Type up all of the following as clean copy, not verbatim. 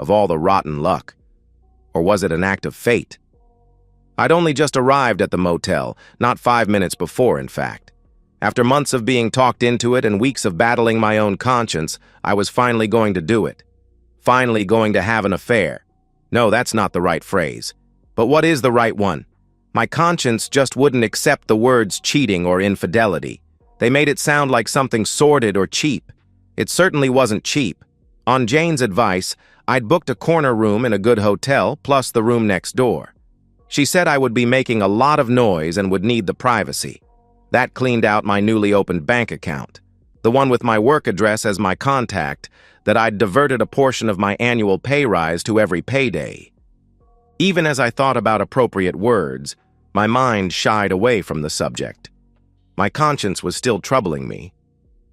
of all the rotten luck? Or was it an act of fate? I'd only just arrived at the motel, not 5 minutes before, in fact. After months of being talked into it and weeks of battling my own conscience, I was finally going to do it. Finally going to have an affair. No, that's not the right phrase. But what is the right one? My conscience just wouldn't accept the words cheating or infidelity. They made it sound like something sordid or cheap. It certainly wasn't cheap. On Jane's advice, I'd booked a corner room in a good hotel, plus the room next door. She said I would be making a lot of noise and would need the privacy. That cleaned out my newly opened bank account, the one with my work address as my contact, that I'd diverted a portion of my annual pay rise to every payday. Even as I thought about appropriate words, my mind shied away from the subject. My conscience was still troubling me.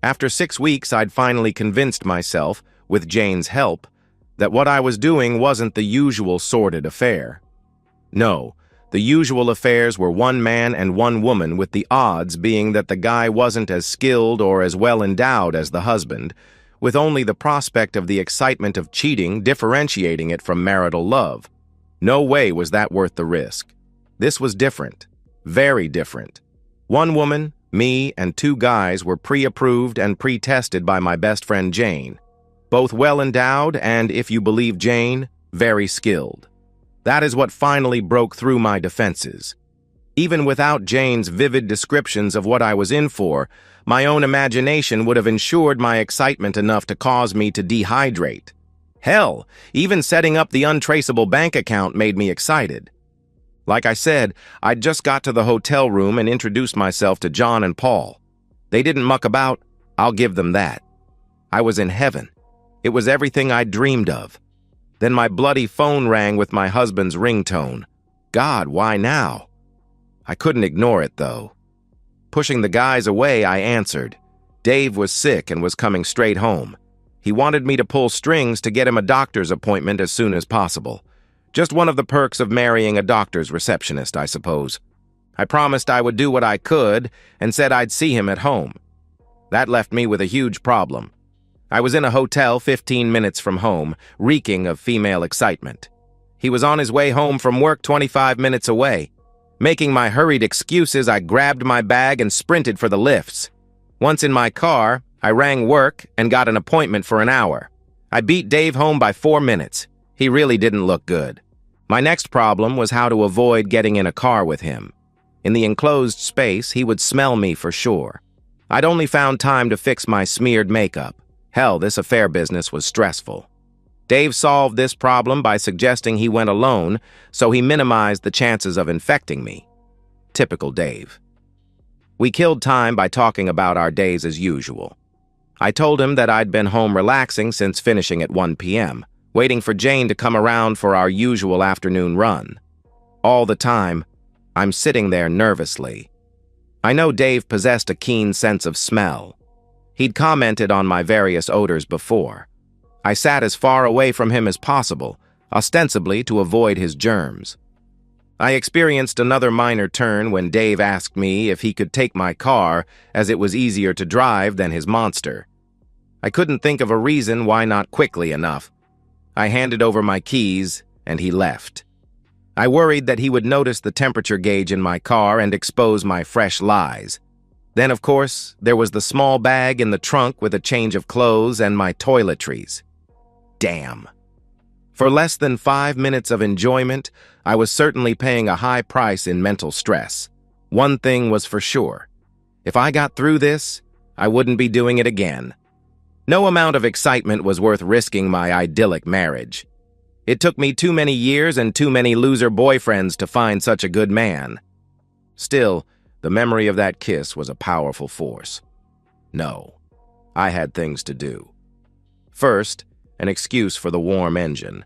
After 6 weeks, I'd finally convinced myself, with Jane's help, that what I was doing wasn't the usual sordid affair. No, the usual affairs were one man and one woman, with the odds being that the guy wasn't as skilled or as well endowed as the husband, with only the prospect of the excitement of cheating differentiating it from marital love. No way was that worth the risk. This was different. Very different. One woman, me, and 2 guys were pre-approved and pre-tested by my best friend Jane. Both well-endowed and, if you believe Jane, very skilled. That is what finally broke through my defenses. Even without Jane's vivid descriptions of what I was in for, my own imagination would have ensured my excitement enough to cause me to dehydrate. Hell, even setting up the untraceable bank account made me excited. Like I said, I'd just got to the hotel room and introduced myself to John and Paul. They didn't muck about, I'll give them that. I was in heaven. It was everything I'd dreamed of. Then my bloody phone rang with my husband's ringtone. God, why now? I couldn't ignore it, though. Pushing the guys away, I answered. Dave was sick and was coming straight home. He wanted me to pull strings to get him a doctor's appointment as soon as possible. Just one of the perks of marrying a doctor's receptionist, I suppose. I promised I would do what I could and said I'd see him at home. That left me with a huge problem. I was in a hotel 15 minutes from home, reeking of female excitement. He was on his way home from work 25 minutes away. Making my hurried excuses, I grabbed my bag and sprinted for the lifts. Once in my car, I rang work and got an appointment for an hour. I beat Dave home by 4 minutes. He really didn't look good. My next problem was how to avoid getting in a car with him. In the enclosed space, he would smell me for sure. I'd only found time to fix my smeared makeup. Hell, this affair business was stressful. Dave solved this problem by suggesting he went alone, so he minimized the chances of infecting me. Typical Dave. We killed time by talking about our days as usual. I told him that I'd been home relaxing since finishing at 1 p.m., waiting for Jane to come around for our usual afternoon run. All the time, I'm sitting there nervously. I know Dave possessed a keen sense of smell. He'd commented on my various odors before. I sat as far away from him as possible, ostensibly to avoid his germs. I experienced another minor turn when Dave asked me if he could take my car, as it was easier to drive than his monster. I couldn't think of a reason why not quickly enough. I handed over my keys, and he left. I worried that he would notice the temperature gauge in my car and expose my fresh lies. Then, of course, there was the small bag in the trunk with a change of clothes and my toiletries. Damn. For less than 5 minutes of enjoyment, I was certainly paying a high price in mental stress. One thing was for sure. If I got through this, I wouldn't be doing it again. No amount of excitement was worth risking my idyllic marriage. It took me too many years and too many loser boyfriends to find such a good man. Still, the memory of that kiss was a powerful force. No, I had things to do. First, an excuse for the warm engine.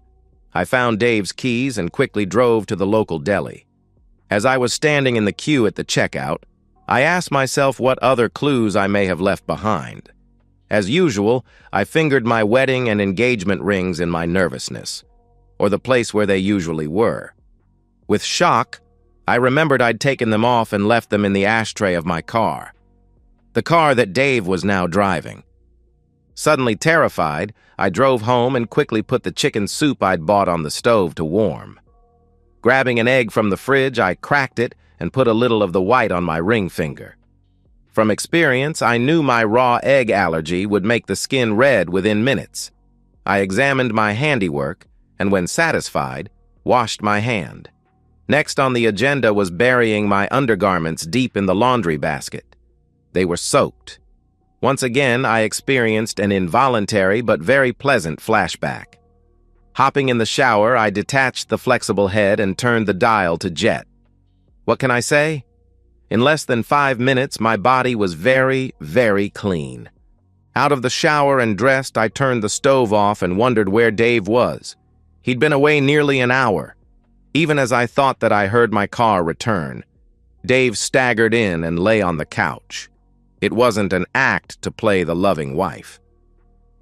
I found Dave's keys and quickly drove to the local deli. As I was standing in the queue at the checkout, I asked myself what other clues I may have left behind. As usual, I fingered my wedding and engagement rings in my nervousness, or the place where they usually were. With shock, I remembered I'd taken them off and left them in the ashtray of my car. The car that Dave was now driving. Suddenly terrified, I drove home and quickly put the chicken soup I'd bought on the stove to warm. Grabbing an egg from the fridge, I cracked it and put a little of the white on my ring finger. From experience, I knew my raw egg allergy would make the skin red within minutes. I examined my handiwork, and when satisfied, washed my hand. Next on the agenda was burying my undergarments deep in the laundry basket. They were soaked. Once again, I experienced an involuntary but very pleasant flashback. Hopping in the shower, I detached the flexible head and turned the dial to jet. What can I say? In less than 5 minutes, my body was very, very clean. Out of the shower and dressed, I turned the stove off and wondered where Dave was. He'd been away nearly an hour. Even as I thought that I heard my car return, Dave staggered in and lay on the couch. It wasn't an act to play the loving wife.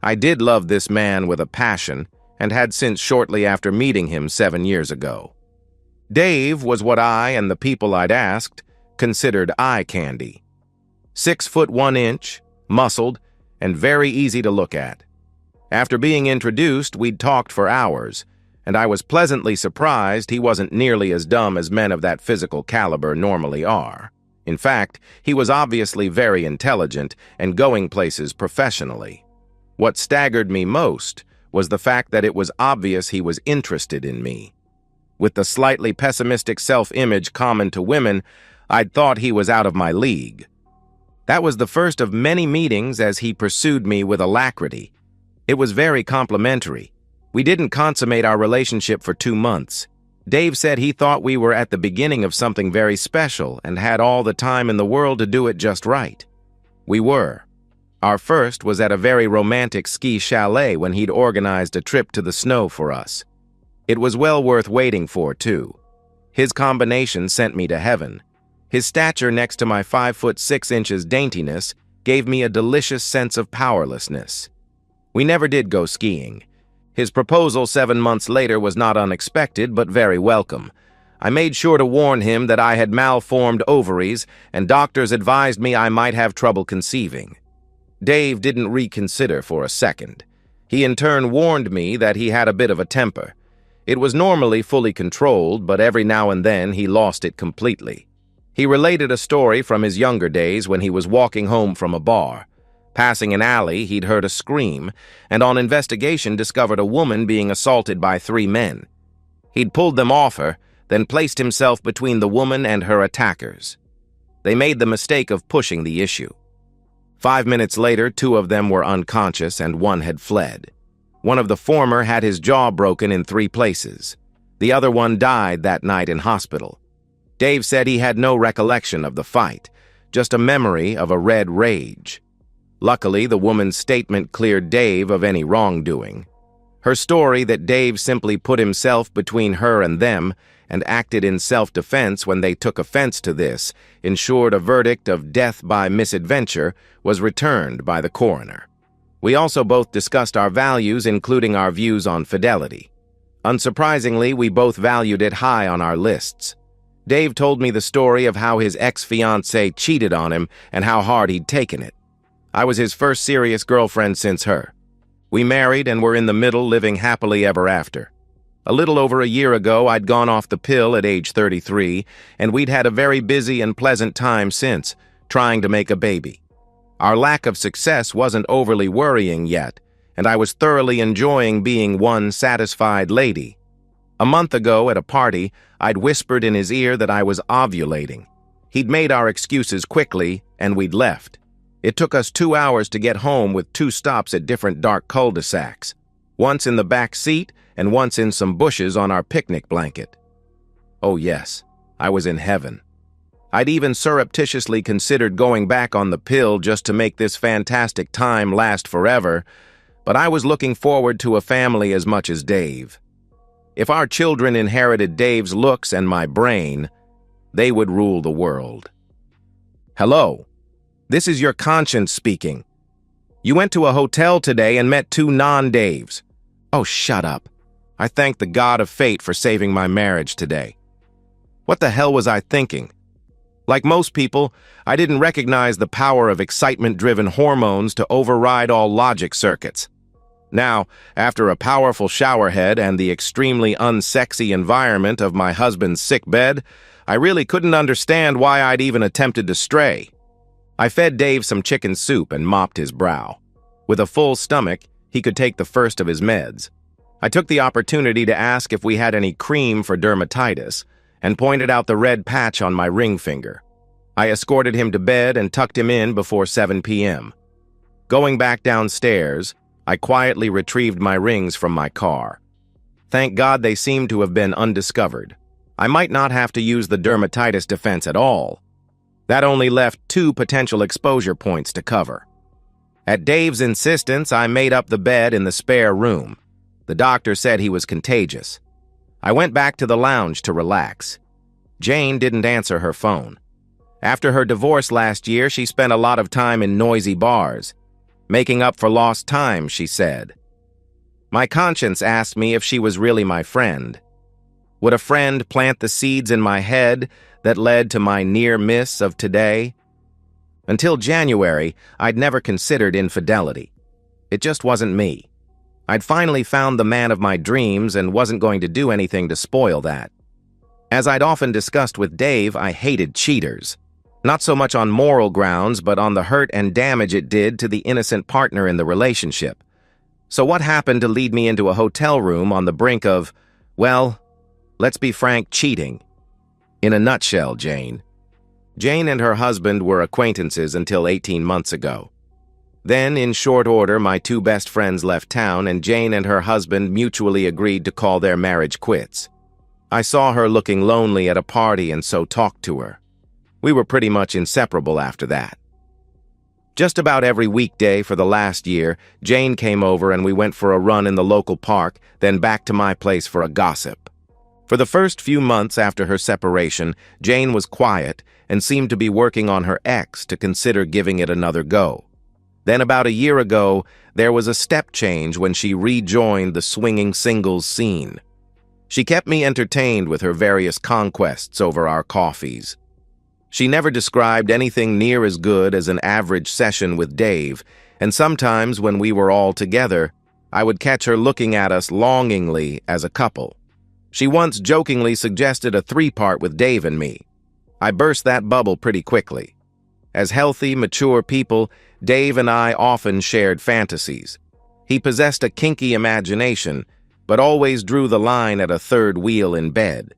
I did love this man with a passion, and had since shortly after meeting him 7 years ago. Dave was what I and the people I'd asked considered eye candy. 6 foot 1 inch, muscled, and very easy to look at. After being introduced, we'd talked for hours, and I was pleasantly surprised he wasn't nearly as dumb as men of that physical caliber normally are. In fact, he was obviously very intelligent and going places professionally. What staggered me most was the fact that it was obvious he was interested in me. With the slightly pessimistic self-image common to women, I'd thought he was out of my league. That was the first of many meetings as he pursued me with alacrity. It was very complimentary. We didn't consummate our relationship for 2 months. Dave said he thought we were at the beginning of something very special and had all the time in the world to do it just right. We were. Our first was at a very romantic ski chalet when he'd organized a trip to the snow for us. It was well worth waiting for, too. His combination sent me to heaven. His stature next to my 5 foot 6 inches daintiness gave me a delicious sense of powerlessness. We never did go skiing. His proposal 7 months later was not unexpected, but very welcome. I made sure to warn him that I had malformed ovaries, and doctors advised me I might have trouble conceiving. Dave didn't reconsider for a second. He in turn warned me that he had a bit of a temper. It was normally fully controlled, but every now and then he lost it completely. He related a story from his younger days when he was walking home from a bar. Passing an alley, he'd heard a scream, and on investigation discovered a woman being assaulted by 3 men. He'd pulled them off her, then placed himself between the woman and her attackers. They made the mistake of pushing the issue. 5 minutes later, 2 of them were unconscious and 1 had fled. One of the former had his jaw broken in 3 places. The other one died that night in hospital. Dave said he had no recollection of the fight, just a memory of a red rage. Luckily, the woman's statement cleared Dave of any wrongdoing. Her story that Dave simply put himself between her and them and acted in self-defense when they took offense to this ensured a verdict of death by misadventure was returned by the coroner. We also both discussed our values, including our views on fidelity. Unsurprisingly, we both valued it high on our lists. Dave told me the story of how his ex-fiancée cheated on him and how hard he'd taken it. I was his first serious girlfriend since her. We married and were in the middle, living happily ever after. A little over a year ago, I'd gone off the pill at age 33, and we'd had a very busy and pleasant time since, trying to make a baby. Our lack of success wasn't overly worrying yet, and I was thoroughly enjoying being one satisfied lady. A month ago at a party, I'd whispered in his ear that I was ovulating. He'd made our excuses quickly, and we'd left. It took us 2 hours to get home with 2 stops at different dark cul-de-sacs, once in the back seat and once in some bushes on our picnic blanket. Oh yes, I was in heaven. I'd even surreptitiously considered going back on the pill just to make this fantastic time last forever, but I was looking forward to a family as much as Dave. If our children inherited Dave's looks and my brain, they would rule the world. Hello, this is your conscience speaking. You went to a hotel today and met 2 non-Daves. Oh, shut up. I thank the God of fate for saving my marriage today. What the hell was I thinking? Like most people, I didn't recognize the power of excitement-driven hormones to override all logic circuits. Now, after a powerful showerhead and the extremely unsexy environment of my husband's sick bed, I really couldn't understand why I'd even attempted to stray. I fed Dave some chicken soup and mopped his brow. With a full stomach, he could take the first of his meds. I took the opportunity to ask if we had any cream for dermatitis, and pointed out the red patch on my ring finger. I escorted him to bed and tucked him in before 7 p.m. Going back downstairs, I quietly retrieved my rings from my car. Thank God they seemed to have been undiscovered. I might not have to use the dermatitis defense at all. That only left 2 potential exposure points to cover. At Dave's insistence, I made up the bed in the spare room. The doctor said he was contagious. I went back to the lounge to relax. Jane didn't answer her phone. After her divorce last year, she spent a lot of time in noisy bars. Making up for lost time, she said. My conscience asked me if she was really my friend. Would a friend plant the seeds in my head that led to my near miss of today? Until January, I'd never considered infidelity. It just wasn't me. I'd finally found the man of my dreams and wasn't going to do anything to spoil that. As I'd often discussed with Dave, I hated cheaters. Not so much on moral grounds, but on the hurt and damage it did to the innocent partner in the relationship. So what happened to lead me into a hotel room on the brink of, well, let's be frank, cheating? In a nutshell, Jane. Jane and her husband were acquaintances until 18 months ago. Then, in short order, my 2 best friends left town, and Jane and her husband mutually agreed to call their marriage quits. I saw her looking lonely at a party and so talked to her. We were pretty much inseparable after that. Just about every weekday for the last year, Jane came over and we went for a run in the local park, then back to my place for a gossip. For the first few months after her separation, Jane was quiet and seemed to be working on her ex to consider giving it another go. Then about a year ago, there was a step change when she rejoined the swinging singles scene. She kept me entertained with her various conquests over our coffees. She never described anything near as good as an average session with Dave, and sometimes when we were all together, I would catch her looking at us longingly as a couple. She once jokingly suggested a 3-part with Dave and me. I burst that bubble pretty quickly. As healthy, mature people, Dave and I often shared fantasies. He possessed a kinky imagination, but always drew the line at a 3rd wheel in bed.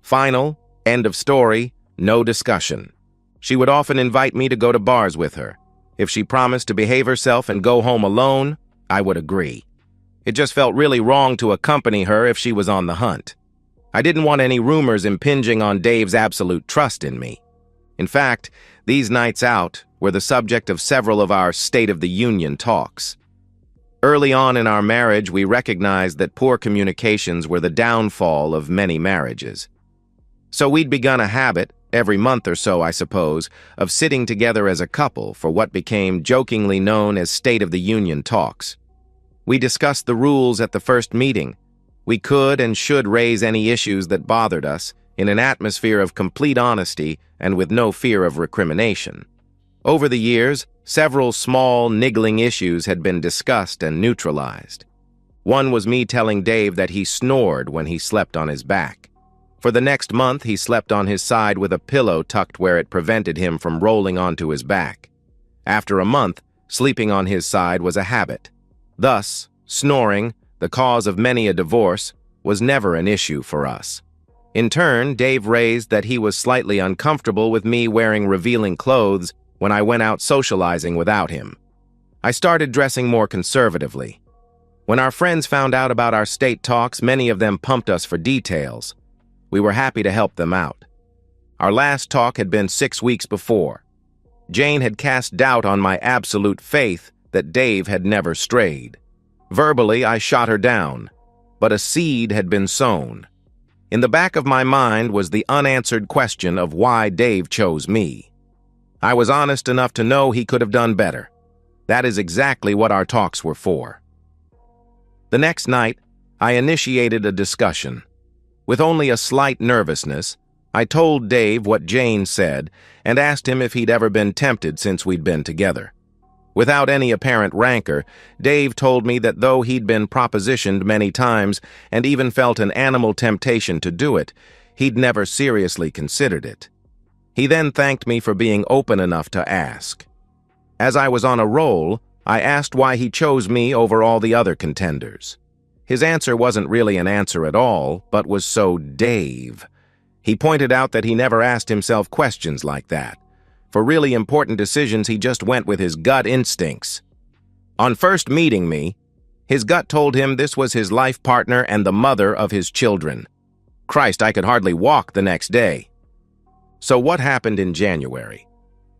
Final, end of story, no discussion. She would often invite me to go to bars with her. If she promised to behave herself and go home alone, I would agree. It just felt really wrong to accompany her if she was on the hunt. I didn't want any rumors impinging on Dave's absolute trust in me. In fact, these nights out were the subject of several of our State of the Union talks. Early on in our marriage, we recognized that poor communications were the downfall of many marriages. So we'd begun a habit, every month or so I suppose, of sitting together as a couple for what became jokingly known as State of the Union talks. We discussed the rules at the first meeting. We could and should raise any issues that bothered us in an atmosphere of complete honesty and with no fear of recrimination. Over the years, several small, niggling issues had been discussed and neutralized. One was me telling Dave that he snored when he slept on his back. For the next month, he slept on his side with a pillow tucked where it prevented him from rolling onto his back. After a month, sleeping on his side was a habit. Thus, snoring, the cause of many a divorce, was never an issue for us. In turn, Dave raised that he was slightly uncomfortable with me wearing revealing clothes when I went out socializing without him. I started dressing more conservatively. When our friends found out about our state talks, many of them pumped us for details. We were happy to help them out. Our last talk had been 6 weeks before. Jane had cast doubt on my absolute faith that Dave had never strayed. Verbally, I shot her down, but a seed had been sown. In the back of my mind was the unanswered question of why Dave chose me. I was honest enough to know he could have done better. That is exactly what our talks were for. The next night, I initiated a discussion. With only a slight nervousness, I told Dave what Jane said and asked him if he'd ever been tempted since we'd been together. Without any apparent rancor, Dave told me that though he'd been propositioned many times and even felt an animal temptation to do it, he'd never seriously considered it. He then thanked me for being open enough to ask. As I was on a roll, I asked why he chose me over all the other contenders. His answer wasn't really an answer at all, but was so Dave. He pointed out that he never asked himself questions like that. For really important decisions, he just went with his gut instincts. On first meeting me, his gut told him this was his life partner and the mother of his children. Christ, I could hardly walk the next day. So what happened in January?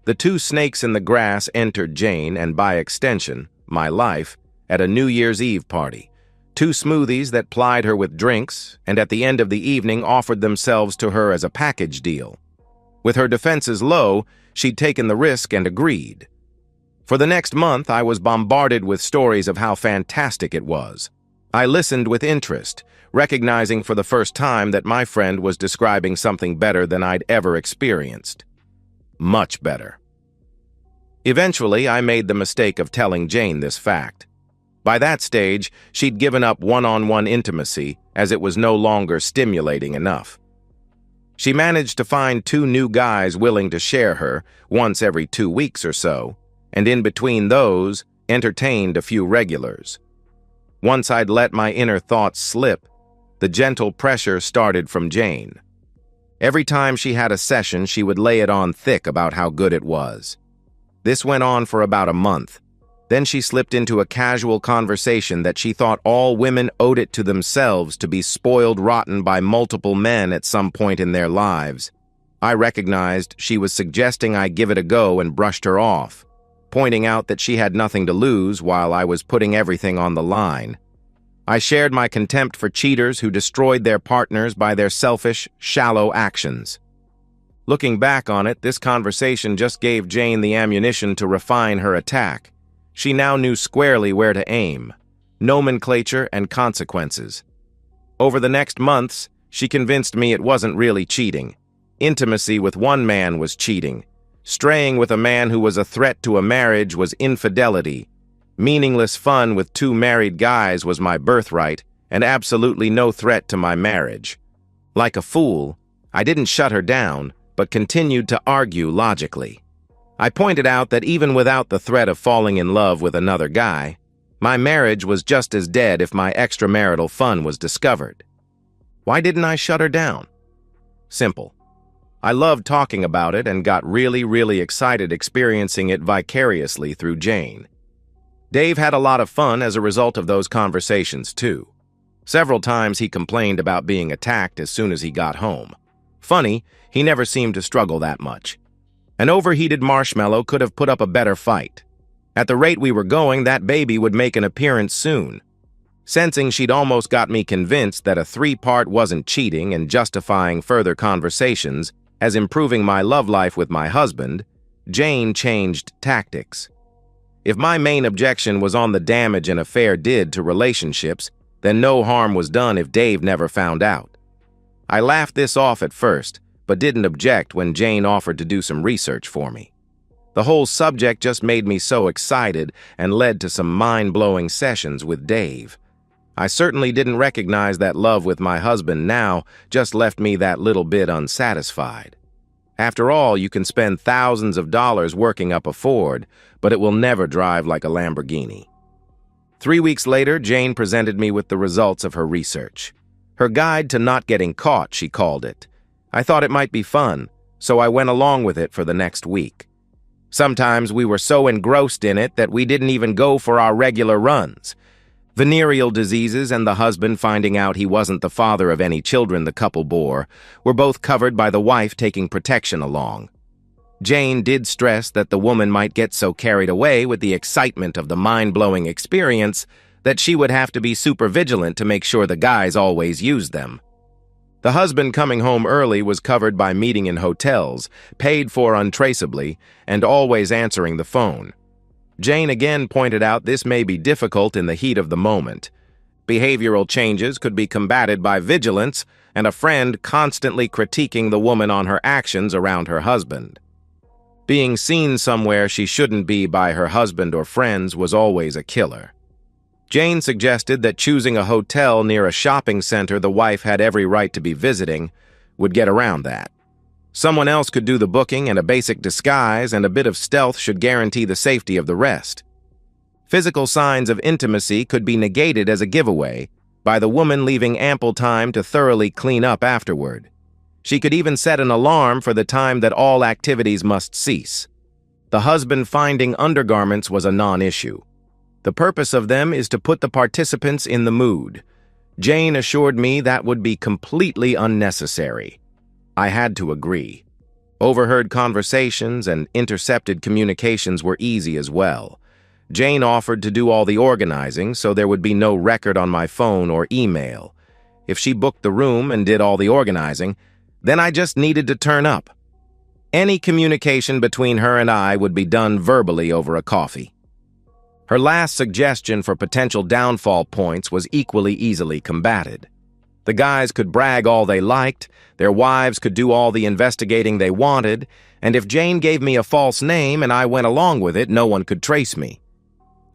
The two snakes in the grass entered Jane, and by extension, my life, at a New Year's Eve party. Two smoothies that plied her with drinks, and at the end of the evening offered themselves to her as a package deal. With her defenses low, she'd taken the risk and agreed. For the next month, I was bombarded with stories of how fantastic it was. I listened with interest, recognizing for the first time that my friend was describing something better than I'd ever experienced. Much better. Eventually, I made the mistake of telling Jane this fact. By that stage, she'd given up one-on-one intimacy as it was no longer stimulating enough. She managed to find two new guys willing to share her once every 2 weeks or so, and in between those, entertained a few regulars. Once I'd let my inner thoughts slip, the gentle pressure started from Jane. Every time she had a session, she would lay it on thick about how good it was. This went on for about a month. Then she slipped into a casual conversation that she thought all women owed it to themselves to be spoiled rotten by multiple men at some point in their lives. I recognized she was suggesting I give it a go and brushed her off, pointing out that she had nothing to lose while I was putting everything on the line. I shared my contempt for cheaters who destroyed their partners by their selfish, shallow actions. Looking back on it, this conversation just gave Jane the ammunition to refine her attack. She now knew squarely where to aim: nomenclature and consequences. Over the next months, she convinced me it wasn't really cheating. Intimacy with one man was cheating. Straying with a man who was a threat to a marriage was infidelity. Meaningless fun with two married guys was my birthright, and absolutely no threat to my marriage. Like a fool, I didn't shut her down, but continued to argue logically. I pointed out that even without the threat of falling in love with another guy, my marriage was just as dead if my extramarital fun was discovered. Why didn't I shut her down? Simple. I loved talking about it and got really excited experiencing it vicariously through Jane. Dave had a lot of fun as a result of those conversations, too. Several times he complained about being attacked as soon as he got home. Funny, he never seemed to struggle that much. An overheated marshmallow could have put up a better fight. At the rate we were going, that baby would make an appearance soon. Sensing she'd almost got me convinced that a 3-part wasn't cheating and justifying further conversations as improving my love life with my husband, Jane changed tactics. If my main objection was on the damage an affair did to relationships, then no harm was done if Dave never found out. I laughed this off at first, but didn't object when Jane offered to do some research for me. The whole subject just made me so excited and led to some mind-blowing sessions with Dave. I certainly didn't recognize that love with my husband now just left me that little bit unsatisfied. After all, you can spend thousands of dollars working up a Ford, but it will never drive like a Lamborghini. 3 weeks later, Jane presented me with the results of her research. Her guide to not getting caught, she called it. I thought it might be fun, so I went along with it for the next week. Sometimes we were so engrossed in it that we didn't even go for our regular runs. Venereal diseases and the husband finding out he wasn't the father of any children the couple bore were both covered by the wife taking protection along. Jane did stress that the woman might get so carried away with the excitement of the mind-blowing experience that she would have to be super vigilant to make sure the guys always used them. The husband coming home early was covered by meeting in hotels, paid for untraceably, and always answering the phone. Jane again pointed out this may be difficult in the heat of the moment. Behavioral changes could be combated by vigilance and a friend constantly critiquing the woman on her actions around her husband. Being seen somewhere she shouldn't be by her husband or friends was always a killer. Jane suggested that choosing a hotel near a shopping center the wife had every right to be visiting would get around that. Someone else could do the booking, and a basic disguise and a bit of stealth should guarantee the safety of the rest. Physical signs of intimacy could be negated as a giveaway by the woman leaving ample time to thoroughly clean up afterward. She could even set an alarm for the time that all activities must cease. The husband finding undergarments was a non-issue. The purpose of them is to put the participants in the mood. Jane assured me that would be completely unnecessary. I had to agree. Overheard conversations and intercepted communications were easy as well. Jane offered to do all the organizing, so there would be no record on my phone or email. If she booked the room and did all the organizing, then I just needed to turn up. Any communication between her and I would be done verbally over a coffee. Her last suggestion for potential downfall points was equally easily combated. The guys could brag all they liked, their wives could do all the investigating they wanted, and if Jane gave me a false name and I went along with it, no one could trace me.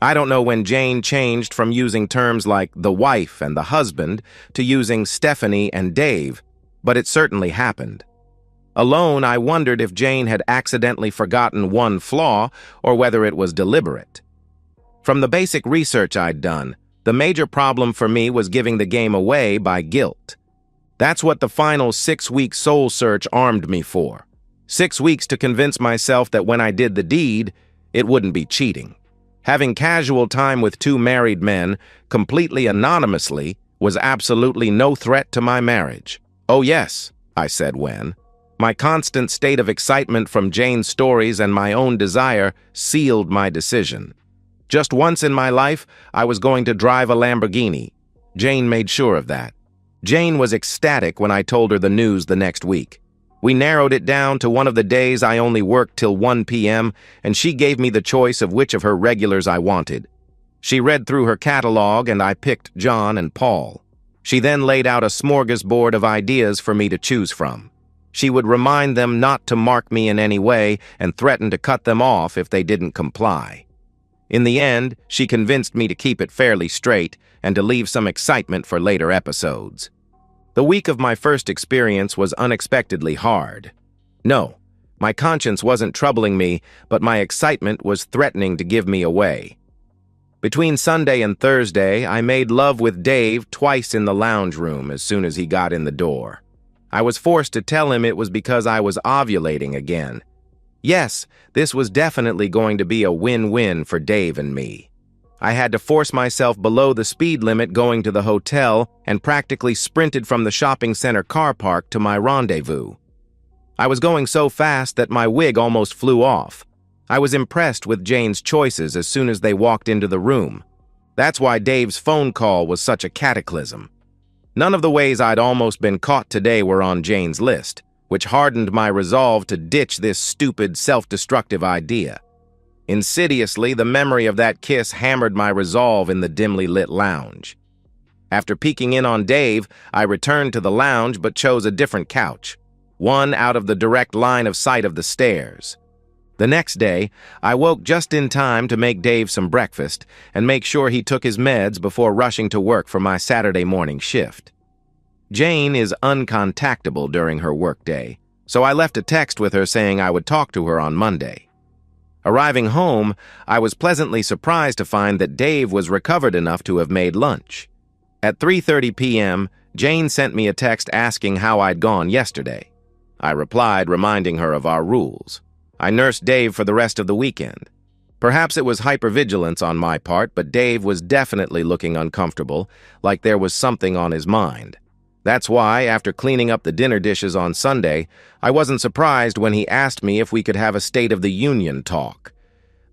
I don't know when Jane changed from using terms like the wife and the husband to using Stephanie and Dave, but it certainly happened. Alone, I wondered if Jane had accidentally forgotten one flaw or whether it was deliberate. From the basic research I'd done, the major problem for me was giving the game away by guilt. That's what the final 6-week soul search armed me for. 6 weeks to convince myself that when I did the deed, it wouldn't be cheating. Having casual time with 2 married men, completely anonymously, was absolutely no threat to my marriage. "Oh yes," I said when. My constant state of excitement from Jane's stories and my own desire sealed my decision. Just once in my life, I was going to drive a Lamborghini. Jane made sure of that. Jane was ecstatic when I told her the news the next week. We narrowed it down to one of the days I only worked till 1 p.m., and she gave me the choice of which of her regulars I wanted. She read through her catalog, and I picked John and Paul. She then laid out a smorgasbord of ideas for me to choose from. She would remind them not to mark me in any way and threaten to cut them off if they didn't comply. In the end, she convinced me to keep it fairly straight and to leave some excitement for later episodes. The week of my first experience was unexpectedly hard. No, my conscience wasn't troubling me, but my excitement was threatening to give me away. Between Sunday and Thursday, I made love with Dave twice in the lounge room as soon as he got in the door. I was forced to tell him it was because I was ovulating again. Yes, this was definitely going to be a win-win for Dave and me. I had to force myself below the speed limit going to the hotel and practically sprinted from the shopping center car park to my rendezvous. I was going so fast that my wig almost flew off. I was impressed with Jane's choices as soon as they walked into the room. That's why Dave's phone call was such a cataclysm. None of the ways I'd almost been caught today were on Jane's list, which hardened my resolve to ditch this stupid, self-destructive idea. Insidiously, the memory of that kiss hammered my resolve in the dimly lit lounge. After peeking in on Dave, I returned to the lounge but chose a different couch, one out of the direct line of sight of the stairs. The next day, I woke just in time to make Dave some breakfast and make sure he took his meds before rushing to work for my Saturday morning shift. Jane is uncontactable during her workday, so I left a text with her saying I would talk to her on Monday. Arriving home, I was pleasantly surprised to find that Dave was recovered enough to have made lunch. At 3:30 p.m., Jane sent me a text asking how I'd gone yesterday. I replied, reminding her of our rules. I nursed Dave for the rest of the weekend. Perhaps it was hypervigilance on my part, but Dave was definitely looking uncomfortable, like there was something on his mind. That's why, after cleaning up the dinner dishes on Sunday, I wasn't surprised when he asked me if we could have a State of the Union talk.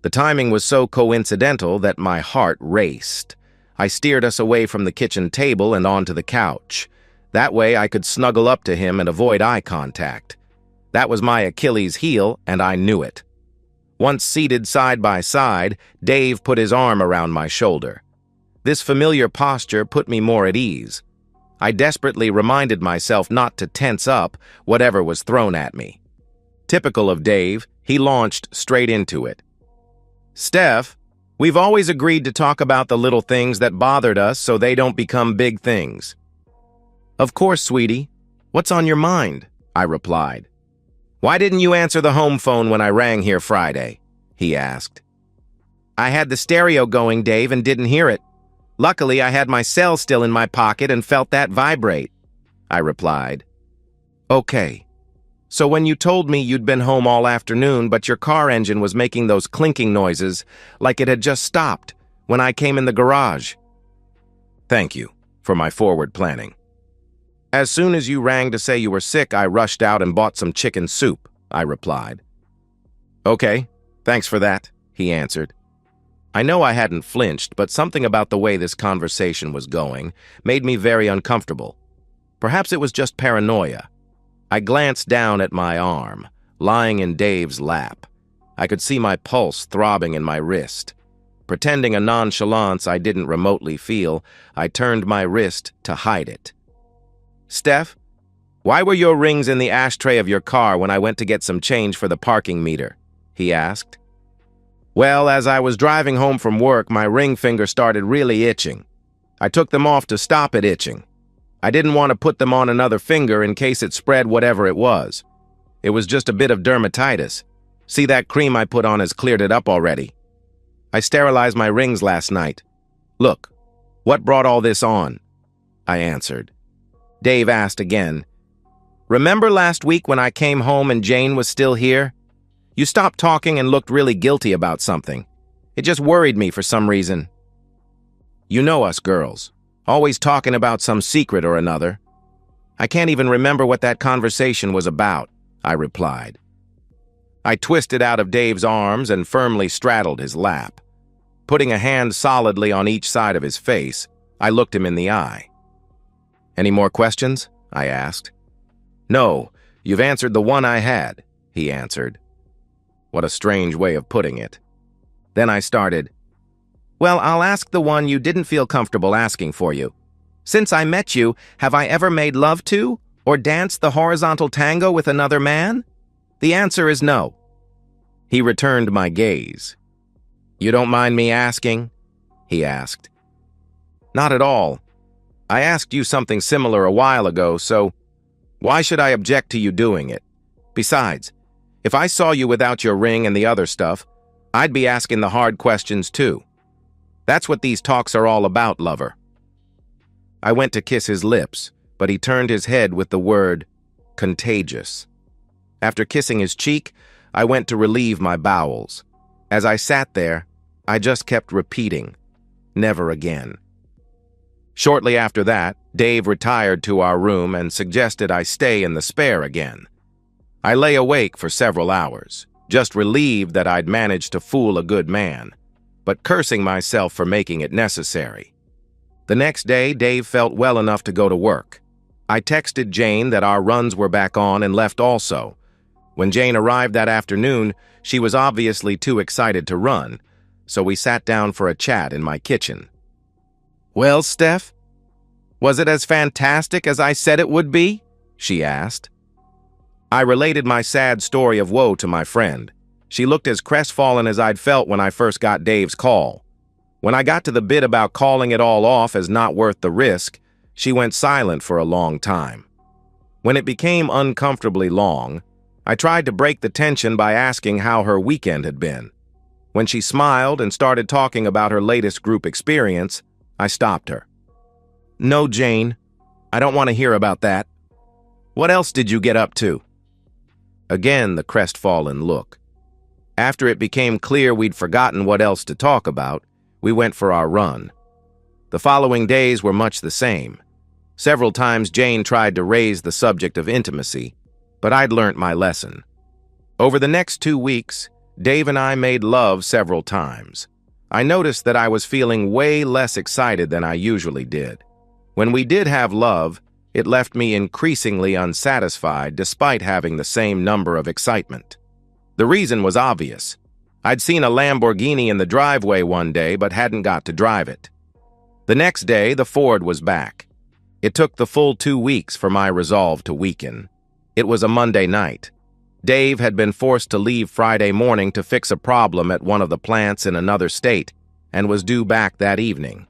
The timing was so coincidental that my heart raced. I steered us away from the kitchen table and onto the couch. That way I could snuggle up to him and avoid eye contact. That was my Achilles heel, and I knew it. Once seated side by side, Dave put his arm around my shoulder. This familiar posture put me more at ease. I desperately reminded myself not to tense up whatever was thrown at me. Typical of Dave, he launched straight into it. "Steph, we've always agreed to talk about the little things that bothered us so they don't become big things." "Of course, sweetie. What's on your mind?" I replied. "Why didn't you answer the home phone when I rang here Friday?" he asked. "I had the stereo going, Dave, and didn't hear it. Luckily, I had my cell still in my pocket and felt that vibrate," I replied. "Okay. So when you told me you'd been home all afternoon but your car engine was making those clinking noises like it had just stopped when I came in the garage." "Thank you for my forward planning. As soon as you rang to say you were sick, I rushed out and bought some chicken soup," I replied. "Okay, thanks for that," he answered. I know I hadn't flinched, but something about the way this conversation was going made me very uncomfortable. Perhaps it was just paranoia. I glanced down at my arm, lying in Dave's lap. I could see my pulse throbbing in my wrist. Pretending a nonchalance I didn't remotely feel, I turned my wrist to hide it. "Steph, why were your rings in the ashtray of your car when I went to get some change for the parking meter?" he asked. "Well, as I was driving home from work, my ring finger started really itching. I took them off to stop it itching. I didn't want to put them on another finger in case it spread whatever it was. It was just a bit of dermatitis. See, that cream I put on has cleared it up already. I sterilized my rings last night. Look, what brought all this on?" I answered. Dave asked again, "Remember last week when I came home and Jane was still here? You stopped talking and looked really guilty about something. It just worried me for some reason." "You know us girls, always talking about some secret or another. I can't even remember what that conversation was about," I replied. I twisted out of Dave's arms and firmly straddled his lap. Putting a hand solidly on each side of his face, I looked him in the eye. "Any more questions?" I asked. "No, you've answered the one I had," he answered. What a strange way of putting it. Then I started, "Well, I'll ask the one you didn't feel comfortable asking for you. Since I met you, have I ever made love to or danced the horizontal tango with another man? The answer is no." He returned my gaze. "You don't mind me asking?" he asked. "Not at all. I asked you something similar a while ago, so why should I object to you doing it? Besides, if I saw you without your ring and the other stuff, I'd be asking the hard questions too. That's what these talks are all about, lover." I went to kiss his lips, but he turned his head with the word, "contagious." After kissing his cheek, I went to relieve my bowels. As I sat there, I just kept repeating, "Never again." Shortly after that, Dave retired to our room and suggested I stay in the spare again. I lay awake for several hours, just relieved that I'd managed to fool a good man, but cursing myself for making it necessary. The next day, Dave felt well enough to go to work. I texted Jane that our runs were back on and left also. When Jane arrived that afternoon, she was obviously too excited to run, so we sat down for a chat in my kitchen. "Well, Steph, was it as fantastic as I said it would be?" she asked. I related my sad story of woe to my friend. She looked as crestfallen as I'd felt when I first got Dave's call. When I got to the bit about calling it all off as not worth the risk, she went silent for a long time. When it became uncomfortably long, I tried to break the tension by asking how her weekend had been. When she smiled and started talking about her latest group experience, I stopped her. "No, Jane, I don't want to hear about that. What else did you get up to?" Again, the crestfallen look. After it became clear we'd forgotten what else to talk about, we went for our run. The following days were much the same. Several times Jane tried to raise the subject of intimacy, but I'd learnt my lesson. Over the next 2 weeks, Dave and I made love several times. I noticed that I was feeling way less excited than I usually did. When we did have love, it left me increasingly unsatisfied despite having the same number of excitement. The reason was obvious. I'd seen a Lamborghini in the driveway one day but hadn't got to drive it. The next day, the Ford was back. It took the full 2 weeks for my resolve to weaken. It was a Monday night. Dave had been forced to leave Friday morning to fix a problem at one of the plants in another state and was due back that evening.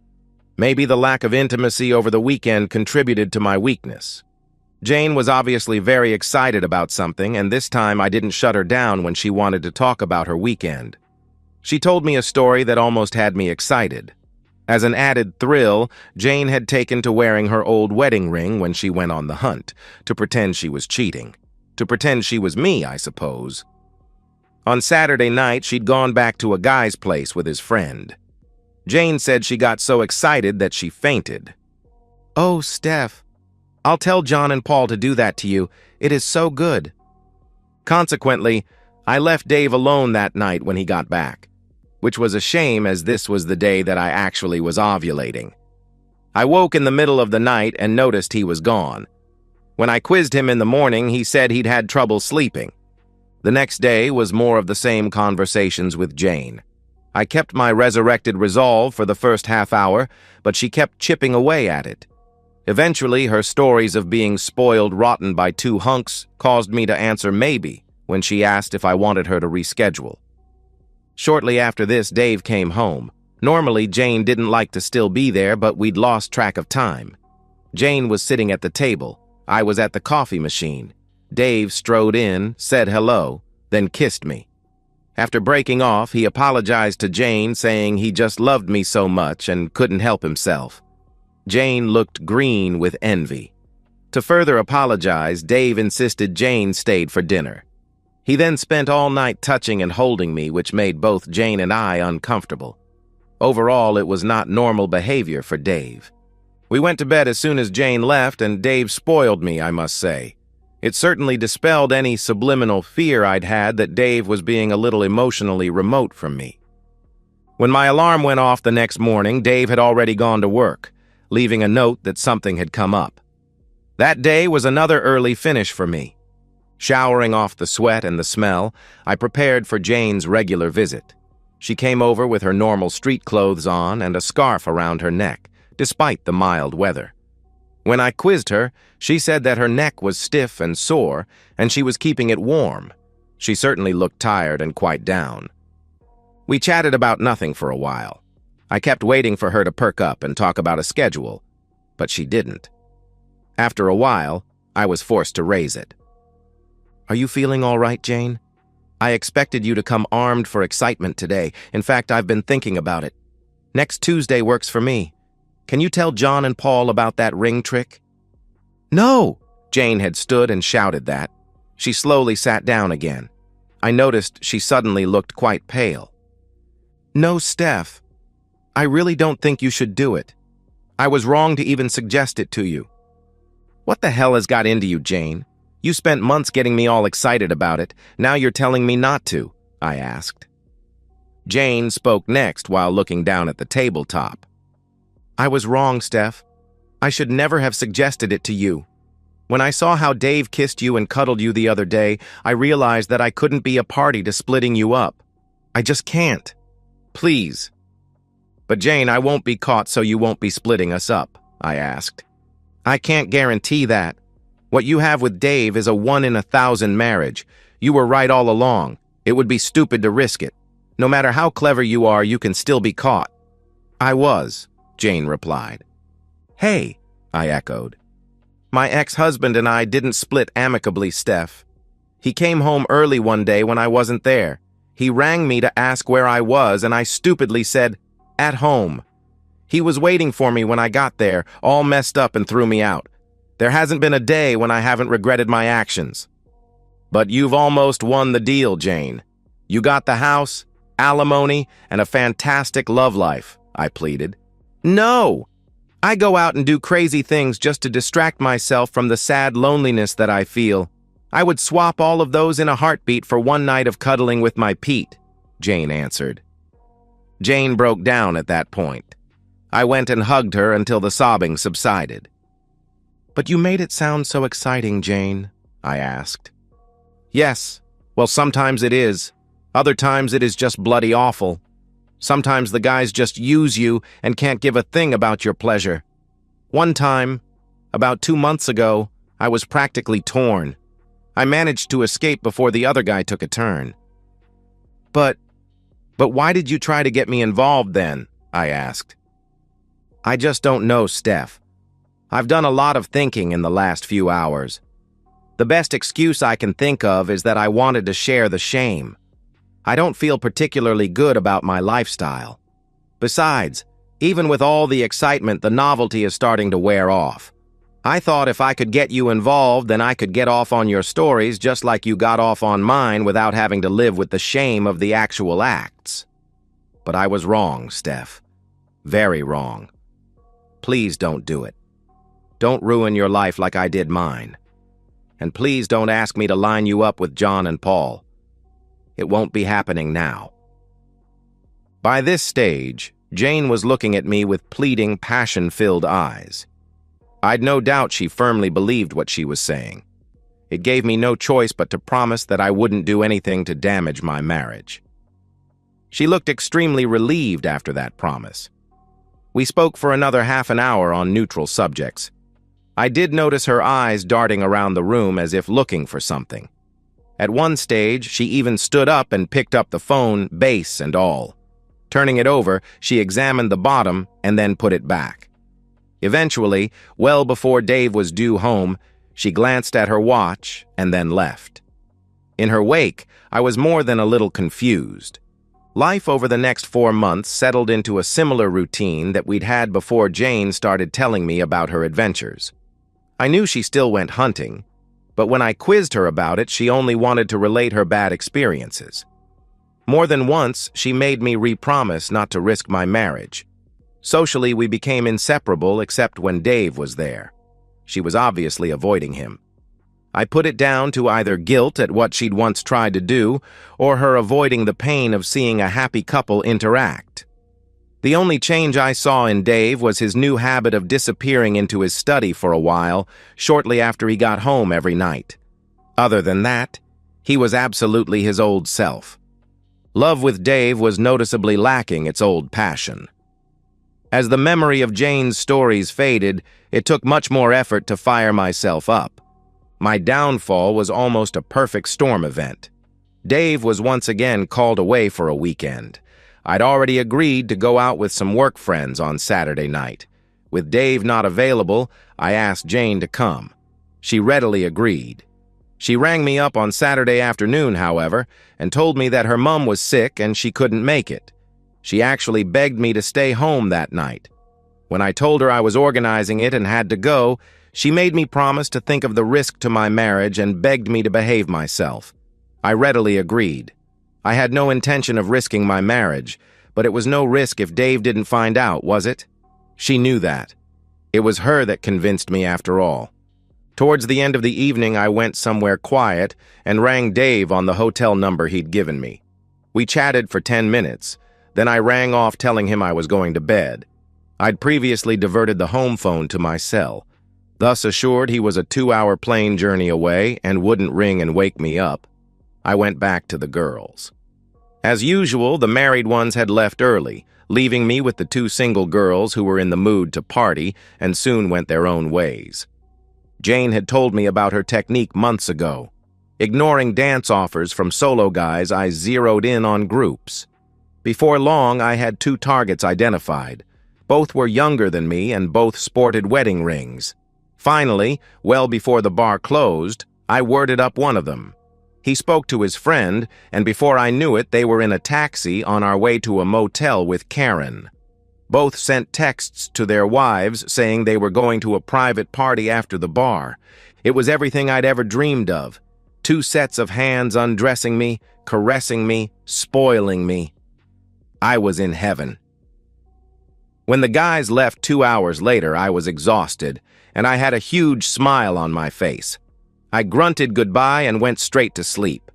Maybe the lack of intimacy over the weekend contributed to my weakness. Jane was obviously very excited about something, and this time I didn't shut her down when she wanted to talk about her weekend. She told me a story that almost had me excited. As an added thrill, Jane had taken to wearing her old wedding ring when she went on the hunt, to pretend she was cheating. To pretend she was me, I suppose. On Saturday night, she'd gone back to a guy's place with his friend. Jane said she got so excited that she fainted. "Oh, Steph, I'll tell John and Paul to do that to you. It is so good." Consequently, I left Dave alone that night when he got back, which was a shame as this was the day that I actually was ovulating. I woke in the middle of the night and noticed he was gone. When I quizzed him in the morning, he said he'd had trouble sleeping. The next day was more of the same conversations with Jane. I kept my resurrected resolve for the first half hour, but she kept chipping away at it. Eventually, her stories of being spoiled rotten by 2 hunks caused me to answer maybe when she asked if I wanted her to reschedule. Shortly after this, Dave came home. Normally, Jane didn't like to still be there, but we'd lost track of time. Jane was sitting at the table. I was at the coffee machine. Dave strode in, said hello, then kissed me. After breaking off, he apologized to Jane, saying he just loved me so much and couldn't help himself. Jane looked green with envy. To further apologize, Dave insisted Jane stayed for dinner. He then spent all night touching and holding me, which made both Jane and I uncomfortable. Overall, it was not normal behavior for Dave. We went to bed as soon as Jane left, and Dave spoiled me, I must say. It certainly dispelled any subliminal fear I'd had that Dave was being a little emotionally remote from me. When my alarm went off the next morning, Dave had already gone to work, leaving a note that something had come up. That day was another early finish for me. Showering off the sweat and the smell, I prepared for Jane's regular visit. She came over with her normal street clothes on and a scarf around her neck, despite the mild weather. When I quizzed her, she said that her neck was stiff and sore, and she was keeping it warm. She certainly looked tired and quite down. We chatted about nothing for a while. I kept waiting for her to perk up and talk about a schedule, but she didn't. After a while, I was forced to raise it. "Are you feeling all right, Jane? I expected you to come armed for excitement today. In fact, I've been thinking about it. Next Tuesday works for me. Can you tell John and Paul about that ring trick?" "No!" Jane had stood and shouted that. She slowly sat down again. I noticed she suddenly looked quite pale. "No, Steph. I really don't think you should do it. I was wrong to even suggest it to you." "What the hell has got into you, Jane? You spent months getting me all excited about it. Now you're telling me not to," I asked. Jane spoke next while looking down at the tabletop. "I was wrong, Steph. I should never have suggested it to you. When I saw how Dave kissed you and cuddled you the other day, I realized that I couldn't be a party to splitting you up. I just can't. Please." "But Jane, I won't be caught so you won't be splitting us up," I asked. "I can't guarantee that. What you have with Dave is a 1-in-1,000 marriage. You were right all along. It would be stupid to risk it. No matter how clever you are, you can still be caught." "I was," Jane replied. "Hey," I echoed. "My ex-husband and I didn't split amicably, Steph. He came home early one day when I wasn't there. He rang me to ask where I was, and I stupidly said, 'At home.' He was waiting for me when I got there, all messed up, and threw me out. There hasn't been a day when I haven't regretted my actions." "But you've almost won the deal, Jane. You got the house, alimony, and a fantastic love life," I pleaded. "No! I go out and do crazy things just to distract myself from the sad loneliness that I feel. I would swap all of those in a heartbeat for one night of cuddling with my Pete," Jane answered. Jane broke down at that point. I went and hugged her until the sobbing subsided. "But you made it sound so exciting, Jane," I asked. "Yes. Well, sometimes it is. Other times it is just bloody awful. Sometimes the guys just use you and can't give a thing about your pleasure. One time, about 2 months ago, I was practically torn. I managed to escape before the other guy took a turn. But why did you try to get me involved then? I asked. I just don't know, Steph. I've done a lot of thinking in the last few hours. The best excuse I can think of is that I wanted to share the shame. I don't feel particularly good about my lifestyle. Besides, even with all the excitement, the novelty is starting to wear off. I thought if I could get you involved, then I could get off on your stories just like you got off on mine without having to live with the shame of the actual acts. But I was wrong, Steph. Very wrong. Please don't do it. Don't ruin your life like I did mine. And please don't ask me to line you up with John and Paul. It won't be happening now. By this stage, Jane was looking at me with pleading, passion-filled eyes. I'd no doubt she firmly believed what she was saying. It gave me no choice but to promise that I wouldn't do anything to damage my marriage. She looked extremely relieved after that promise. We spoke for another half an hour on neutral subjects. I did notice her eyes darting around the room as if looking for something. At one stage, she even stood up and picked up the phone, base and all. Turning it over, she examined the bottom and then put it back. Eventually, well before Dave was due home, she glanced at her watch and then left. In her wake, I was more than a little confused. Life over the next 4 months settled into a similar routine that we'd had before Jane started telling me about her adventures. I knew she still went hunting, but when I quizzed her about it, she only wanted to relate her bad experiences. More than once, she made me re-promise not to risk my marriage. Socially, we became inseparable except when Dave was there. She was obviously avoiding him. I put it down to either guilt at what she'd once tried to do, or her avoiding the pain of seeing a happy couple interact. The only change I saw in Dave was his new habit of disappearing into his study for a while, shortly after he got home every night. Other than that, he was absolutely his old self. Love with Dave was noticeably lacking its old passion. As the memory of Jane's stories faded, it took much more effort to fire myself up. My downfall was almost a perfect storm event. Dave was once again called away for a weekend. I'd already agreed to go out with some work friends on Saturday night. With Dave not available, I asked Jane to come. She readily agreed. She rang me up on Saturday afternoon, however, and told me that her mom was sick and she couldn't make it. She actually begged me to stay home that night. When I told her I was organizing it and had to go, she made me promise to think of the risk to my marriage and begged me to behave myself. I readily agreed. I had no intention of risking my marriage, but it was no risk if Dave didn't find out, was it? She knew that. It was her that convinced me after all. Towards the end of the evening, I went somewhere quiet and rang Dave on the hotel number he'd given me. We chatted for 10 minutes. Then I rang off telling him I was going to bed. I'd previously diverted the home phone to my cell. Thus assured he was a 2-hour plane journey away and wouldn't ring and wake me up, I went back to the girls. As usual, the married ones had left early, leaving me with the 2 single girls who were in the mood to party and soon went their own ways. Jane had told me about her technique months ago. Ignoring dance offers from solo guys, I zeroed in on groups. Before long, I had 2 targets identified. Both were younger than me and both sported wedding rings. Finally, well before the bar closed, I worded up one of them. He spoke to his friend, and before I knew it, they were in a taxi on our way to a motel with Karen. Both sent texts to their wives saying they were going to a private party after the bar. It was everything I'd ever dreamed of. 2 sets of hands undressing me, caressing me, spoiling me. I was in heaven. When the guys left 2 hours later, I was exhausted, and I had a huge smile on my face. I grunted goodbye and went straight to sleep.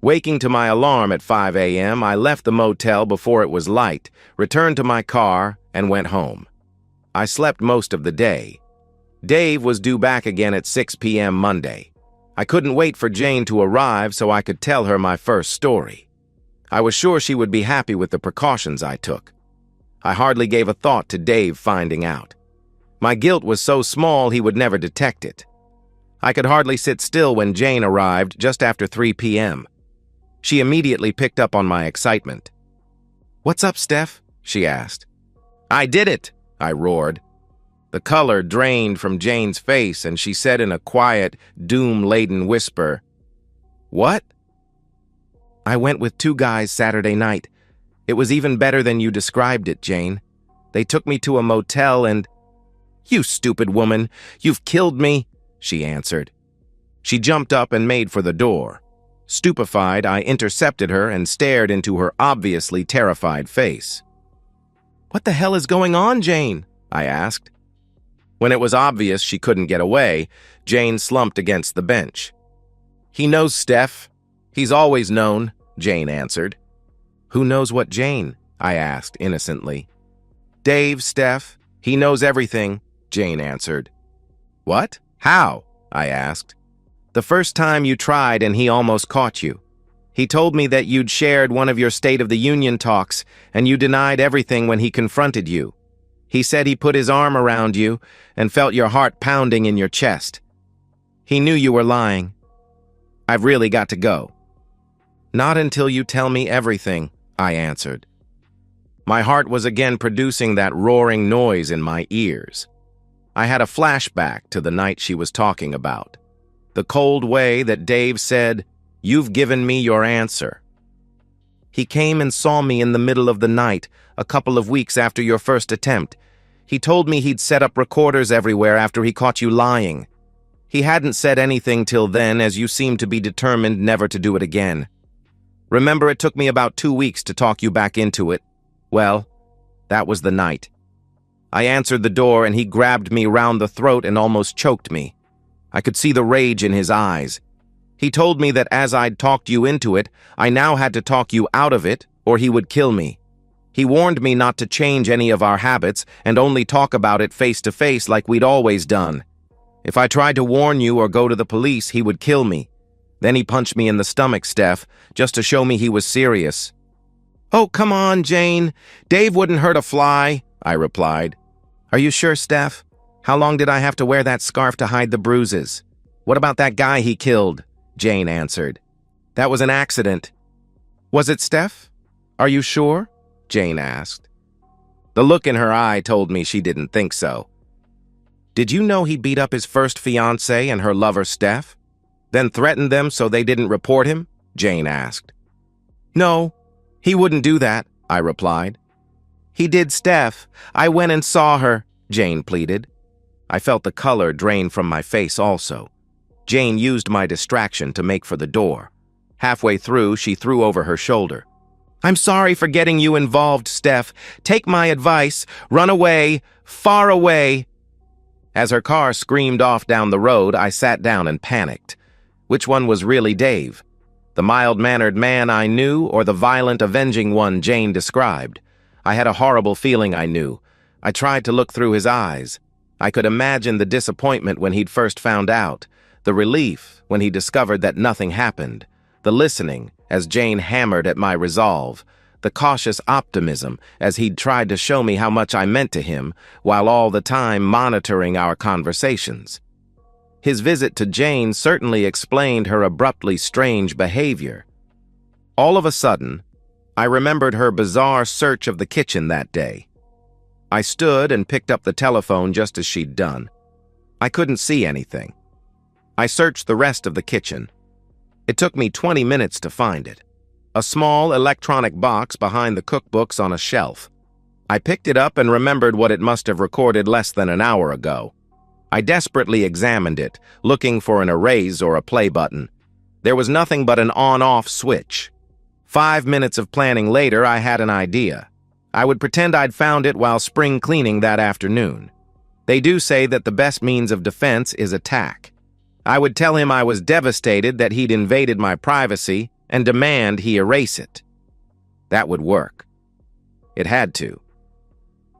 Waking to my alarm at 5 a.m., I left the motel before it was light, returned to my car, and went home. I slept most of the day. Dave was due back again at 6 p.m. Monday. I couldn't wait for Jane to arrive so I could tell her my first story. I was sure she would be happy with the precautions I took. I hardly gave a thought to Dave finding out. My guilt was so small he would never detect it. I could hardly sit still when Jane arrived just after 3 p.m. She immediately picked up on my excitement. "What's up, Steph?" she asked. "I did it!" I roared. The color drained from Jane's face, and she said in a quiet, doom-laden whisper, "What?" "I went with 2 guys Saturday night. It was even better than you described it, Jane. They took me to a motel and—" "You stupid woman! You've killed me!" she answered. She jumped up and made for the door. Stupefied, I intercepted her and stared into her obviously terrified face. "What the hell is going on, Jane?" I asked. When it was obvious she couldn't get away, Jane slumped against the bench. "He knows Steph. He's always known," Jane answered. "Who knows what Jane?" I asked innocently. "Dave, Steph. He knows everything," Jane answered. "What? How?" I asked. "The first time you tried and he almost caught you. He told me that you'd shared one of your State of the Union talks and you denied everything when he confronted you. He said he put his arm around you and felt your heart pounding in your chest. He knew you were lying. I've really got to go." "Not until you tell me everything," I answered. My heart was again producing that roaring noise in my ears. I had a flashback to the night she was talking about. The cold way that Dave said, "You've given me your answer." "He came and saw me in the middle of the night, a couple of weeks after your first attempt. He told me he'd set up recorders everywhere after he caught you lying. He hadn't said anything till then, as you seemed to be determined never to do it again. Remember, it took me about 2 weeks to talk you back into it? Well, that was the night. I answered the door and he grabbed me round the throat and almost choked me. I could see the rage in his eyes. He told me that as I'd talked you into it, I now had to talk you out of it, or he would kill me. He warned me not to change any of our habits and only talk about it face to face like we'd always done. If I tried to warn you or go to the police, he would kill me. Then he punched me in the stomach, Steph, just to show me he was serious." "Oh, come on, Jane. Dave wouldn't hurt a fly," I replied. "Are you sure, Steph? How long did I have to wear that scarf to hide the bruises? What about that guy he killed?" Jane answered. "That was an accident." "Was it, Steph? Are you sure?" Jane asked. The look in her eye told me she didn't think so. "Did you know he beat up his first fiancée and her lover, Steph? Then threatened them so they didn't report him?" Jane asked. "No, he wouldn't do that," I replied. "He did, Steph. I went and saw her," Jane pleaded. I felt the color drain from my face also. Jane used my distraction to make for the door. Halfway through, she threw over her shoulder. "I'm sorry for getting you involved, Steph. Take my advice. Run away. Far away." As her car screamed off down the road, I sat down and panicked. Which one was really Dave? The mild-mannered man I knew, or the violent, avenging one Jane described? I had a horrible feeling I knew. I tried to look through his eyes. I could imagine the disappointment when he'd first found out, the relief when he discovered that nothing happened, the listening as Jane hammered at my resolve, the cautious optimism as he'd tried to show me how much I meant to him, while all the time monitoring our conversations. His visit to Jane certainly explained her abruptly strange behavior. All of a sudden, I remembered her bizarre search of the kitchen that day. I stood and picked up the telephone just as she'd done. I couldn't see anything. I searched the rest of the kitchen. It took me 20 minutes to find it. A small electronic box behind the cookbooks on a shelf. I picked it up and remembered what it must have recorded less than an hour ago. I desperately examined it, looking for an erase or a play button. There was nothing but an on-off switch. 5 minutes of planning later, I had an idea. I would pretend I'd found it while spring cleaning that afternoon. They do say that the best means of defense is attack. I would tell him I was devastated that he'd invaded my privacy and demand he erase it. That would work. It had to.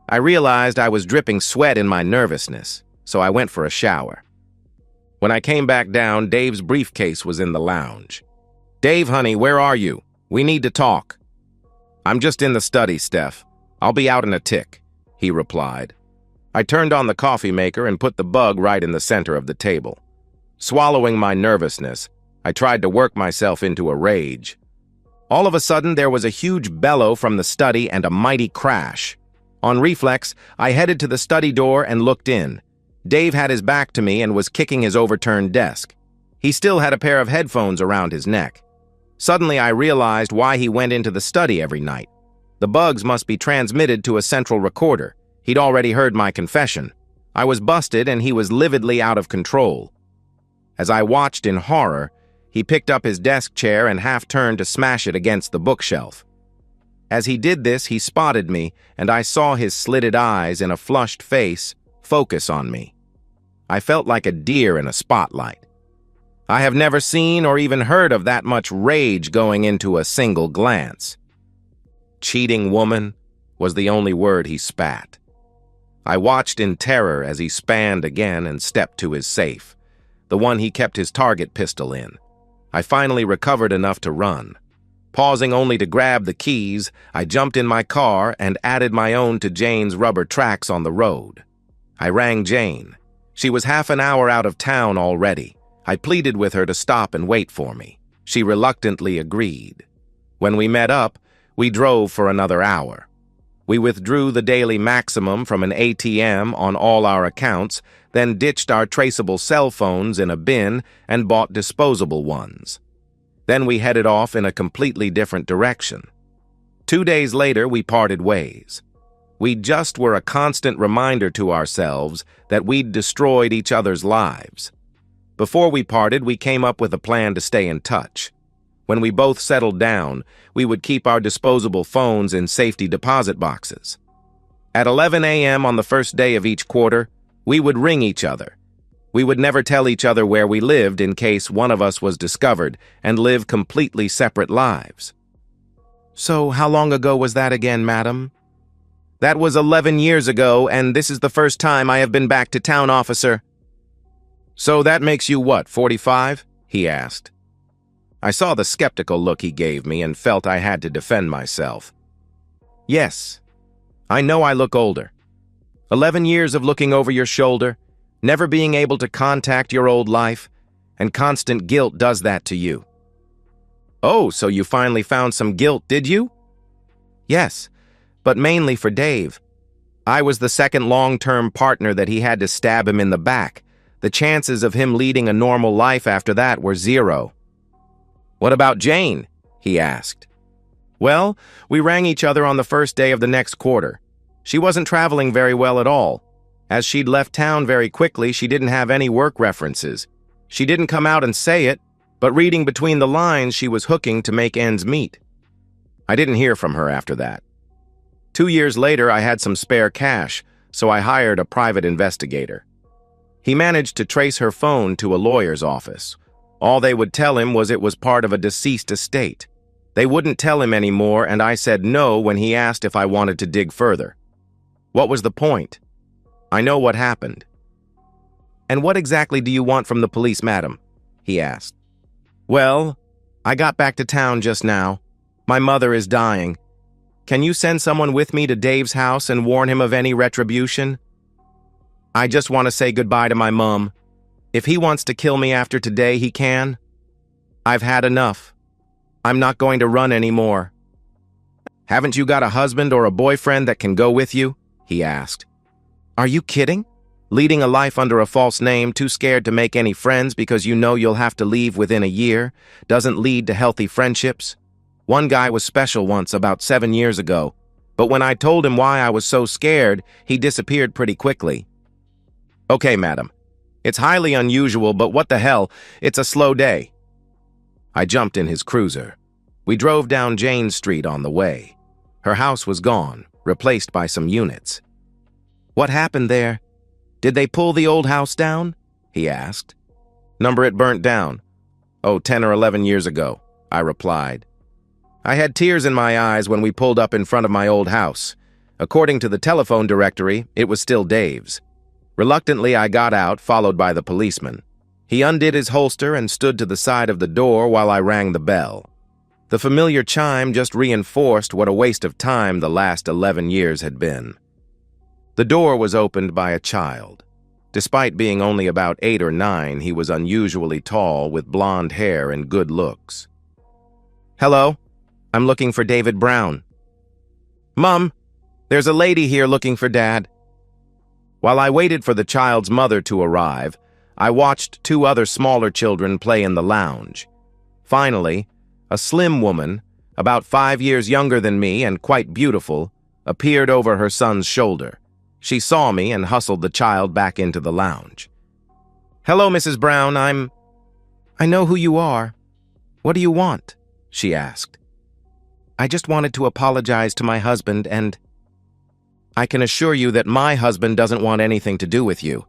I realized I was dripping sweat in my nervousness, so I went for a shower. When I came back down, Dave's briefcase was in the lounge. "Dave, honey, where are you? We need to talk," "I'm just in the study, Steph. I'll be out in a tick," he replied. I turned on the coffee maker and put the bug right in the center of the table. Swallowing my nervousness, I tried to work myself into a rage. All of a sudden, there was a huge bellow from the study and a mighty crash. On reflex, I headed to the study door and looked in. Dave had his back to me and was kicking his overturned desk. He still had a pair of headphones around his neck. Suddenly, I realized why he went into the study every night. The bugs must be transmitted to a central recorder. He'd already heard my confession. I was busted and he was lividly out of control. As I watched in horror, he picked up his desk chair and half-turned to smash it against the bookshelf. As he did this, he spotted me, and I saw his slitted eyes and a flushed face focus on me. I felt like a deer in a spotlight. I have never seen or even heard of that much rage going into a single glance. "Cheating woman" was the only word he spat. I watched in terror as he spanned again and stepped to his safe, the one he kept his target pistol in. I finally recovered enough to run. Pausing only to grab the keys, I jumped in my car and added my own to Jane's rubber tracks on the road. I rang Jane. She was half an hour out of town already. I pleaded with her to stop and wait for me. She reluctantly agreed. When we met up, we drove for another hour. We withdrew the daily maximum from an ATM on all our accounts, then ditched our traceable cell phones in a bin and bought disposable ones. Then we headed off in a completely different direction. 2 days later, we parted ways. We just were a constant reminder to ourselves that we'd destroyed each other's lives. Before we parted, we came up with a plan to stay in touch. When we both settled down, we would keep our disposable phones in safety deposit boxes. At 11 a.m. on the first day of each quarter, we would ring each other. We would never tell each other where we lived in case one of us was discovered and live completely separate lives. "So how long ago was that again, madam?" "That was 11 years ago, and this is the first time I have been back to town, officer." "So that makes you what, 45? He asked. I saw the skeptical look he gave me and felt I had to defend myself. "Yes, I know I look older. 11 years of looking over your shoulder, never being able to contact your old life, and constant guilt does that to you." "Oh, so you finally found some guilt, did you?" "Yes, but mainly for Dave. I was the second long-term partner that he had to stab him in the back. The chances of him leading a normal life after that were zero." "What about Jane?" he asked. "Well, we rang each other on the first day of the next quarter. She wasn't traveling very well at all. As she'd left town very quickly, she didn't have any work references. She didn't come out and say it, but reading between the lines, she was hooking to make ends meet. I didn't hear from her after that. 2 years later, I had some spare cash, so I hired a private investigator. He managed to trace her phone to a lawyer's office. All they would tell him was it was part of a deceased estate. They wouldn't tell him anymore, and I said no when he asked if I wanted to dig further. What was the point? I know what happened." "And what exactly do you want from the police, madam?" he asked. "Well, I got back to town just now. My mother is dying. Can you send someone with me to Dave's house and warn him of any retribution? I just want to say goodbye to my mom. If he wants to kill me after today, he can. I've had enough. I'm not going to run anymore." "Haven't you got a husband or a boyfriend that can go with you?" he asked. "Are you kidding? Leading a life under a false name, too scared to make any friends because you know you'll have to leave within a year, doesn't lead to healthy friendships? One guy was special once, about 7 years ago, but when I told him why I was so scared, he disappeared pretty quickly." "Okay, madam. It's highly unusual, but what the hell, it's a slow day." I jumped in his cruiser. We drove down Jane Street on the way. Her house was gone, replaced by some units. "What happened there? Did they pull the old house down?" he asked. "Number it burnt down. Oh, 10 or 11 years ago," I replied. I had tears in my eyes when we pulled up in front of my old house. According to the telephone directory, it was still Dave's. Reluctantly, I got out, followed by the policeman. He undid his holster and stood to the side of the door while I rang the bell. The familiar chime just reinforced what a waste of time the last 11 years had been. The door was opened by a child. Despite being only about 8 or 9, he was unusually tall with blonde hair and good looks. "Hello, I'm looking for David Brown." "Mom, there's a lady here looking for Dad." While I waited for the child's mother to arrive, I watched 2 other smaller children play in the lounge. Finally, a slim woman, about 5 years younger than me and quite beautiful, appeared over her son's shoulder. She saw me and hustled the child back into the lounge. "Hello, Mrs. Brown, I know who you are. What do you want?" she asked. "I just wanted to apologize to my husband and—" "I can assure you that my husband doesn't want anything to do with you.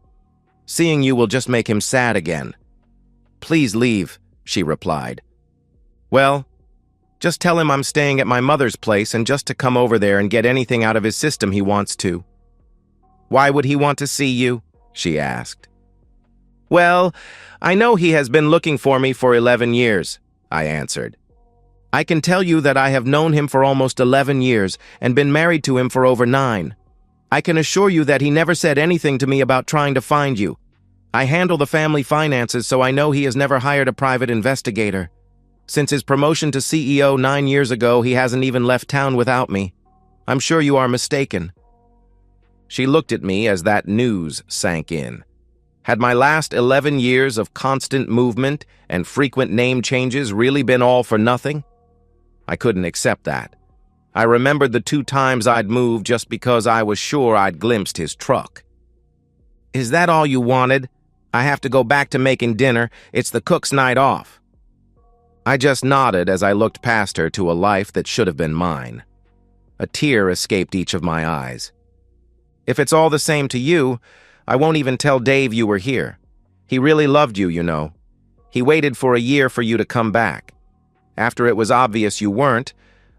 Seeing you will just make him sad again." "Please leave," she replied. "Well, just tell him I'm staying at my mother's place and just to come over there and get anything out of his system he wants to." "Why would he want to see you?" she asked. "Well, I know he has been looking for me for 11 years, I answered. "I can tell you that I have known him for almost 11 years and been married to him for over 9. I can assure you that he never said anything to me about trying to find you. I handle the family finances, so I know he has never hired a private investigator. Since his promotion to CEO 9 years ago, he hasn't even left town without me. I'm sure you are mistaken." She looked at me as that news sank in. Had my last 11 years of constant movement and frequent name changes really been all for nothing? I couldn't accept that. I remembered the 2 times I'd moved just because I was sure I'd glimpsed his truck. "Is that all you wanted? I have to go back to making dinner. It's the cook's night off." I just nodded as I looked past her to a life that should have been mine. A tear escaped each of my eyes. "If it's all the same to you, I won't even tell Dave you were here. He really loved you, you know. He waited for a year for you to come back. After it was obvious you weren't,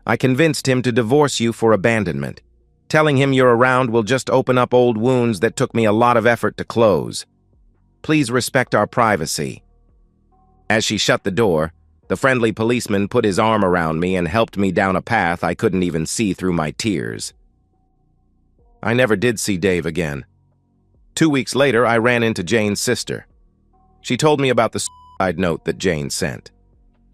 I convinced him to divorce you for abandonment. Telling him you're around will just open up old wounds that took me a lot of effort to close. Please respect our privacy." As she shut the door, the friendly policeman put his arm around me and helped me down a path I couldn't even see through my tears. I never did see Dave again. 2 weeks later, I ran into Jane's sister. She told me about the suicide note that Jane sent.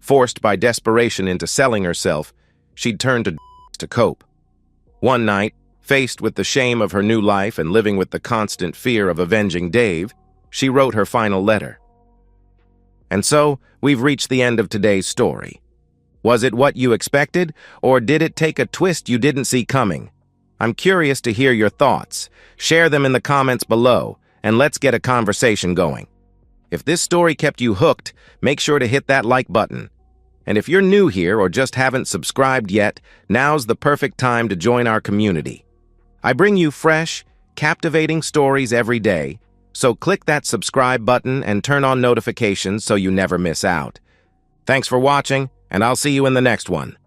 Forced by desperation into selling herself, she'd turned to cope. One night, faced with the shame of her new life and living with the constant fear of avenging Dave, she wrote her final letter. And so, we've reached the end of today's story. Was it what you expected, or did it take a twist you didn't see coming? I'm curious to hear your thoughts. Share them in the comments below, and let's get a conversation going. If this story kept you hooked, make sure to hit that like button. And if you're new here or just haven't subscribed yet, now's the perfect time to join our community. I bring you fresh, captivating stories every day, so click that subscribe button and turn on notifications so you never miss out. Thanks for watching, and I'll see you in the next one.